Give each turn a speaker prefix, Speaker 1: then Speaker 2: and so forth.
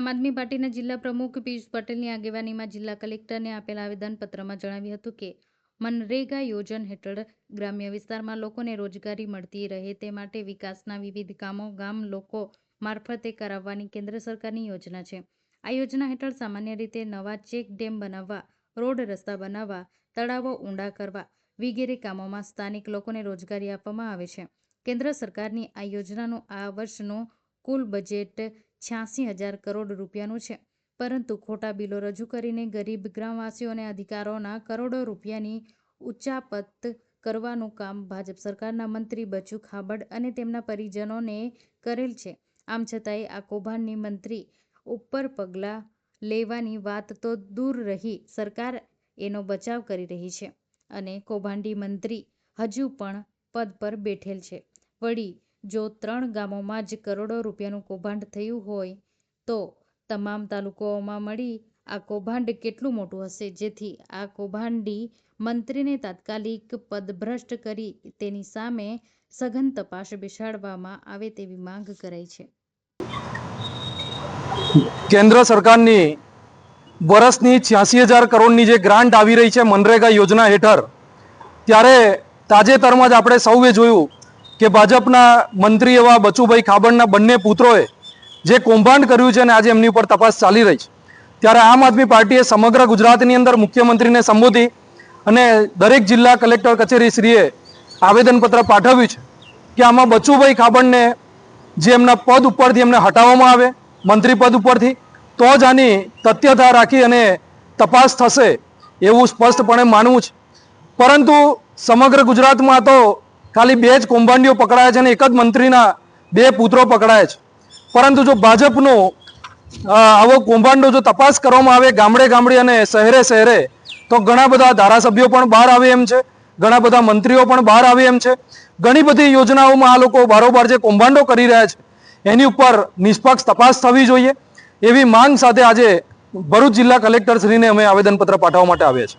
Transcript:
Speaker 1: આમ આદમી પાર્ટીના જિલ્લા પ્રમુખ પિયુષ પટેલની આગેવાનીમાં જિલ્લા કલેક્ટરને આપેલા આવેદનપત્રમાં જણાવ્યું હતું કે મનરેગા યોજના હેઠળ ગ્રામ્ય વિસ્તારમાં લોકોને રોજગારી મળતી રહે તે માટે વિકાસના વિવિધ કામો ગામ લોકો મારફતે કરાવવાની કેન્દ્ર સરકારની યોજના છે. આ યોજના હેઠળ સામાન્ય રીતે નવા ચેક ડેમ બનાવવા, રોડ રસ્તા બનાવવા, તળાવો ઊંડા કરવા વગેરે કામોમાં સ્થાનિક લોકોને રોજગારી આપવામાં આવે છે. કેન્દ્ર સરકારની આ યોજનાનું આ વર્ષનું કુલ બજેટ 86,000 કરોડ રૂપિયાનું છે, પરંતુ ખોટા બિલો રજૂ કરીને ગરીબ ગ્રામવાસીઓને અધિકારોના કરોડો રૂપિયાની ઉચાપત કરવાનું કામ ભાજપ સરકારના મંત્રી બચુ ખાબડ અને તેમના પરિજનોને કરેલ છે. આમ છતાંય આ કૌભાંડની મંત્રી ઉપર પગલાં લેવાની વાત તો દૂર રહી સરકાર એનો બચાવ કરી રહી છે અને કૌભાંડી મંત્રી હજુ પણ પદ પર બેઠેલ છે. વળી જો 3 ગામોમાં જ કરોડો રૂપિયાનું કૌભાંડ થયું હોય તો તમામ તાલુકાઓમાં મળી આ કૌભાંડ કેટલું મોટું હશે, જેથી આ કૌભાંડી મંત્રીને તાત્કાલિક પદભ્રષ્ટ કરી તેની સામે સઘન તપાસ બેસાડવામાં આવે તેવી માંગ કરાઈ છે.
Speaker 2: કેન્દ્ર સરકારની વર્ષની 86,000 કરોડની જે ગ્રાન્ટ આવી રહી છે મનરેગા યોજના હેઠળ, ત્યારે તાજેતરમાં જ આપણે સૌએ જોયું કે ભાજપના મંત્રી એવા બચુભાઈ ખાબડના બંને પુત્રોએ જે કૌભાંડ કર્યું છે અને આજે એમની ઉપર તપાસ ચાલી રહી છે. ત્યારે આમ આદમી પાર્ટીએ સમગ્ર ગુજરાતની અંદર મુખ્યમંત્રીને સંબોધી અને દરેક જિલ્લા કલેક્ટર કચેરીશ્રીએ આવેદનપત્ર પાઠવ્યું છે કે આમાં બચુભાઈ ખાબડને જે એમના પદ ઉપરથી એમને હટાવવામાં આવે મંત્રી પદ ઉપરથી, તો જ આની તથ્યતા રાખી અને તપાસ થશે એવું સ્પષ્ટપણે માનવું છે. પરંતુ સમગ્ર ગુજરાતમાં તો ખાલી 2 જ કૌભાંડીઓ પકડાયા છે અને એક જ મંત્રીના 2 પુત્રો પકડાયા છે. પરંતુ જો ભાજપનો આવો કૌભાંડો જો તપાસ કરવામાં આવે ગામડે ગામડે અને શહેરે શહેરે, તો ઘણા બધા ધારાસભ્યો પણ બહાર આવે એમ છે, ઘણા બધા મંત્રીઓ પણ બહાર આવે એમ છે. ઘણી બધી યોજનાઓમાં આ લોકો બારોબાર જે કૌભાંડો કરી રહ્યા છે એની ઉપર નિષ્પક્ષ તપાસ થવી જોઈએ એવી માંગ સાથે આજે ભરૂચ જિલ્લા કલેક્ટરશ્રીને અમે આવેદનપત્ર પાઠવવા માટે આવ્યા છે.